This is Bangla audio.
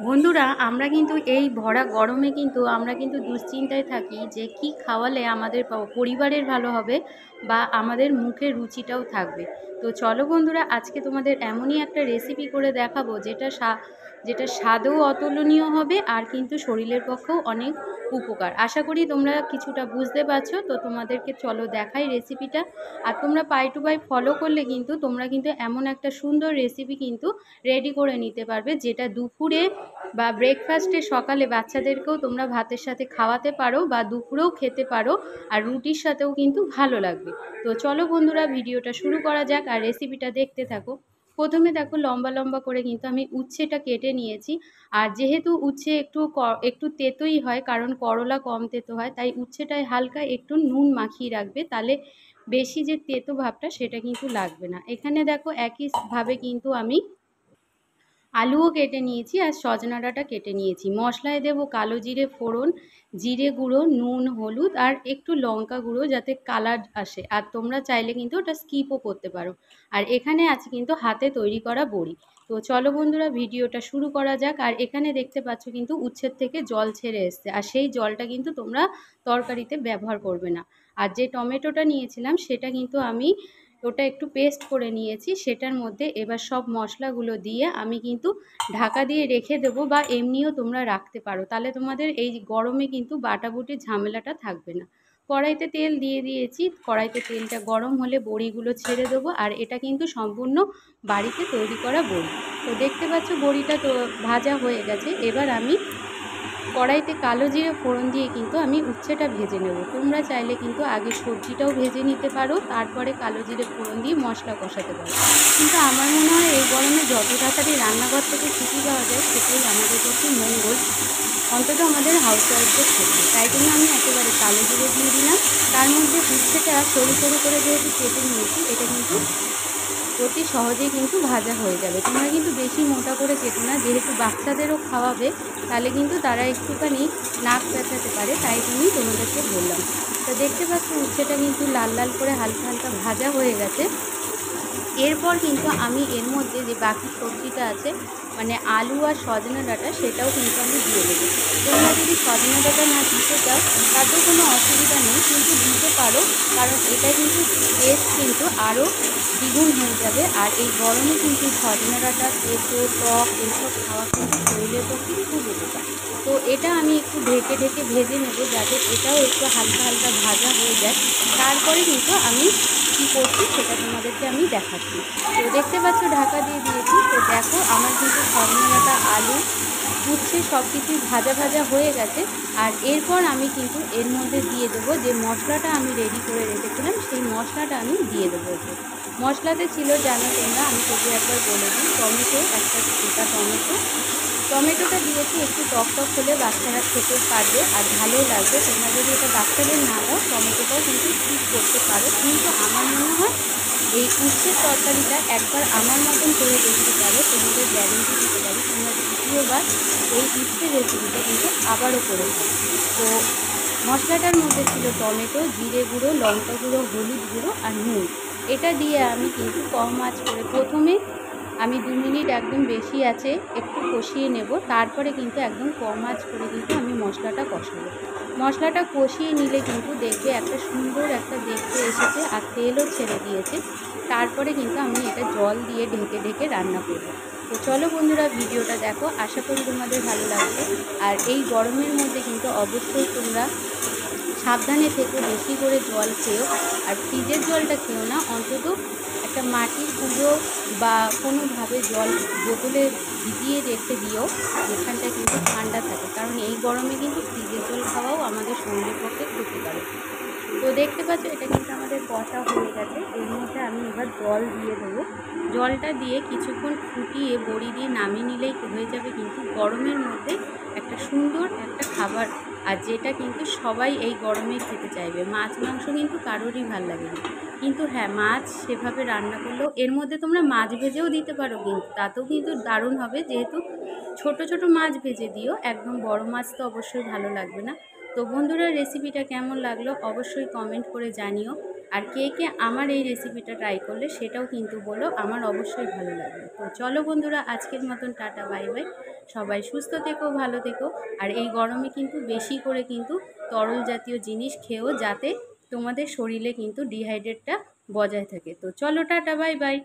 বন্ধুরা, আমরা কিন্তু এই ভরা গরমে কিন্তু আমরা কিন্তু দুশ্চিন্তায় থাকি যে কি খাওয়ালে আমাদের পরিবারের ভালো হবে বা আমাদের মুখের রুচিটাও থাকবে। তো চলো বন্ধুরা, আজকে তোমাদের এমনই একটা রেসিপি করে দেখাবো যেটা স্বাদেও অতুলনীয় হবে আর কিন্তু শরীরের পক্ষেও অনেক উপকার। আশা করি তোমরা কিছুটা বুঝতে পারছো। তো তোমাদেরকে চলো দেখাই রেসিপিটা। আর তোমরা পাই টু পাই ফলো করলে কিন্তু তোমরা কিন্তু এমন একটা সুন্দর রেসিপি কিন্তু রেডি করে নিতে পারবে, যেটা দুপুরে বা ব্রেকফাস্টে সকালে বাচ্চাদেরকেও তোমরা ভাতের সাথে খাওয়াতে পারো বা দুপুরেও খেতে পারো, আর রুটির সাথেও কিন্তু ভালো লাগবে। তো চলো বন্ধুরা, ভিডিওটা শুরু করা যাক আর রেসিপিটা দেখতে থাকো। প্রথমে দেখো, লম্বা লম্বা করে কিন্তু আমি উচ্ছেটা কেটে নিয়েছি। আর যেহেতু উচ্ছে একটু তেতোই হয়, কারণ করলা কম তেতো হয়, তাই উচ্ছেটায় হালকা একটু নুন মাখিয়ে রাখবে, তাহলে বেশি যে তেতো ভাবটা সেটা কিন্তু লাগবে না। এখানে দেখো একইভাবে কিন্তু আমি আলুও কেটে নিয়েছি আর সজনা ডাঁটা কেটে নিয়েছি। মশলায় দেবো কালো জিরে ফোড়ন, জিরে গুঁড়ো, নুন, হলুদ আর একটু লঙ্কা গুঁড়ো, যাতে কালার আসে। আর তোমরা চাইলে কিন্তু ওটা স্কিপও করতে পারো। আর এখানে আছে কিন্তু হাতে তৈরি করা বড়ি। তো চলো বন্ধুরা, ভিডিওটা শুরু করা যাক। আর এখানে দেখতে পাচ্ছ কিন্তু উচ্ছের থেকে জল ছেড়ে এসছে, আর সেই জলটা কিন্তু তোমরা তরকারিতে ব্যবহার করবে না। আর যে টমেটোটা নিয়েছিলাম সেটা কিন্তু আমি ওটা একটু পেস্ট করে নিয়েছি। সেটার মধ্যে এবার সব মশলাগুলো দিয়ে আমি কিন্তু ঢাকা দিয়ে রেখে দেবো, বা এমনিও তোমরা রাখতে পারো, তাহলে তোমাদের এই গরমে কিন্তু বাটাবুটির ঝামেলাটা থাকবে না। কড়াইতে তেল দিয়ে দিয়েছি, কড়াইতে তেলটা গরম হলে বড়িগুলো ছেড়ে দেবো। আর এটা কিন্তু সম্পূর্ণ বাড়িতে তৈরি করা বড়ি। তো দেখতে পাচ্ছ বড়িটা তো ভাজা হয়ে গেছে। এবার আমি কড়াইতে কালো জিরে ফোড়ন দিয়ে কিন্তু আমি উচ্ছেটা ভেজে নেব। তোমরা চাইলে কিন্তু আগে সবজিটাও ভেজে নিতে পারো, তারপরে কালো জিরে ফোড়ন দিয়ে মশলা কষাতে পারো। কিন্তু আমার মনে হয় এই গরমে যত তাড়াতাড়ি রান্নাঘর থেকে ছুটি পাওয়া যায় সেটাই আমাদের পক্ষে মঙ্গল, অন্তত আমাদের হাউসওয়াইফদের ক্ষেত্রে। তাই জন্য আমি একেবারে কালো জিরে দিয়ে দিলাম। তার মধ্যে উচ্ছেটা সরু সরু করে যেহেতু কেটে নিয়েছি, এটা কিন্তু অতি সহজেই কিন্তু ভাজা হয়ে যাবে। তোমরা কিন্তু বেশি মোটা করে কেটো না, যেহেতু বাচ্চাদেরও খাওয়াবে, তাহলে কিন্তু তারা একটুখানি নাক চেঁচাতে পারে, তাই জন্যই তোমাদেরকে বললাম। তো দেখতে পাচ্ছ উচ্ছেটা কিন্তু লাল লাল করে হালকা হালকা ভাজা হয়ে গেছে। এরপর কিন্তু আমি এর মধ্যে যে বাকি সবজিটা আছে, মানে আলু আর সজনা ডাঁটা, সেটাও কিন্তু আমি দিয়ে দেবো। তোমরা যদি সজনা ডাঁটা না দিতে চাও তাতেও কোনো অসুবিধা নেই, কিন্তু দিতে পারো, কারণ এটা কিন্তু টেস্ট কিন্তু আরও দ্বিগুণ হয়ে যাবে। আর এই গরমে কিন্তু সজনা ডাঁটা, তেঁতো, টক এইসব খাওয়া কিন্তু শরীরের পক্ষে খুব উপকার। তো এটা আমি একটু ঢেকে ঢেকে ভেজে নেবো, যাতে এটাও একটু হালকা হালকা ভাজা হয়ে যায়। তারপরে কিন্তু আমি কী করছি সেটা তোমাদেরকে আমি দেখাচ্ছি। তো দেখতে পাচ্ছ ঢাকা দিয়ে দিয়েছি। তো দেখো আমার কিন্তু সজনা ডাঁটা, আলু, উচ্ছে সব কিছুই ভাজা ভাজা হয়ে গেছে। আর এরপর আমি কিন্তু এর মধ্যে দিয়ে দেবো যে মশলাটা আমি রেডি করে রেখেছিলাম, সেই মশলাটা আমি দিয়ে দেবো। মশলাতে ছিল, জানো তোমরা, আমি তবু একবার বলে দিই, টমেটো, একটা গোটা টমেটো, টমেটোটা দিয়েছি একটু টক টক হলে বাচ্চারা খেতে পারবে আর ভালোও লাগবে। তোমরা যদি এটা বাচ্চাদের না দাও, টমেটোটাও কিন্তু স্কিপ করতে পারো, কিন্তু আমার মনে হয় এই উচ্ছের তরকারিটা একবার আমার মতন করে দেখতে পারো, তোমাদের গ্যারেন্টি দিতে পারি তোমরা দ্বিতীয়বার এই উচ্ছের রেসিপিটা কিন্তু আবারও করে খাবে। তো মশলাটার মধ্যে ছিল টমেটো, জিরে গুঁড়ো, লঙ্কা গুঁড়ো, হলুদ গুঁড়ো আর নুন। এটা দিয়ে আমি কিন্তু কম আঁচ করে প্রথমে আমি 2 মিনিট, একদম বেশি আছে, একটু কষিয়ে নেব। তারপরে কিন্তু একদম কম আঁচ করে কিন্তু আমি মশলাটা কষাবো। মশলাটা কষিয়ে নিলে কিন্তু দেখবে একটা সুন্দর একটা দেখতে এসেছে আর তেলও ছেড়ে দিয়েছে। তারপরে কিন্তু আমি এটা জল দিয়ে ঢেকে ঢেকে রান্না করব। তো চলো বন্ধুরা, ভিডিওটা দেখো, আশা করি তোমাদের ভালো লাগবে। আর এই গরমের মধ্যে কিন্তু অবশ্যই তোমরা সাবধানে থেকো, বেশি করে জল খেও। আর ফ্রিজের জলটা খেও না, অন্তত একটা মাটির কুঁড়ো বা কোনোভাবে জল বোতলে ভিজিয়ে রেখে দিও, যেখানটা কিন্তু ঠান্ডা থাকে, কারণ এই গরমে কিন্তু ফ্রিজের জল খাওয়াও আমাদের শরীরের পক্ষে ক্ষতিকারক। তো দেখতে পাচ্ছ এটা কিন্তু আমাদের কষা হয়ে গেছে। এর মধ্যে আমি এবার জল দিয়ে দেবো। জলটা দিয়ে কিছুক্ষণ ফুটিয়ে বড়ি দিয়ে নামিয়ে নিলেই হয়ে যাবে কিন্তু গরমের মধ্যে একটা সুন্দর একটা খাবার, আর যেটা কিন্তু সবাই এই গরমে খেতে চাইবে। মাছ মাংস কিন্তু কারোরই ভাল লাগে না, কিন্তু হ্যাঁ, মাছ সেভাবে রান্না করলেও এর মধ্যে তোমরা মাছ ভেজেও দিতে পারো, কিন্তু তাতেও কিন্তু দারুণ হবে। যেহেতু ছোট ছোট মাছ ভেজে দিও, একদম বড় মাছ তো অবশ্যই ভালো লাগবে না। তো বন্ধুরা, রেসিপিটা কেমন লাগলো অবশ্যই কমেন্ট করে জানিও। আর কে কে আমার এই রেসিপিটা ট্রাই করলে সেটাও কিন্তু বলো, আমার অবশ্যই ভালো লাগবে। তো চলো বন্ধুরা, আজকের মতন টাটা, বাই বাই। সবাই সুস্থ থেকো, ভালো থেকো। আর এই গরমে কিন্তু বেশি করে কিন্তু তরল জাতীয় জিনিস খেও, যাতে তোমাদের শরীরে কিন্তু ডিহাইড্রেটটা বজায় থাকে। তো চলো, টাটা, বাই বাই।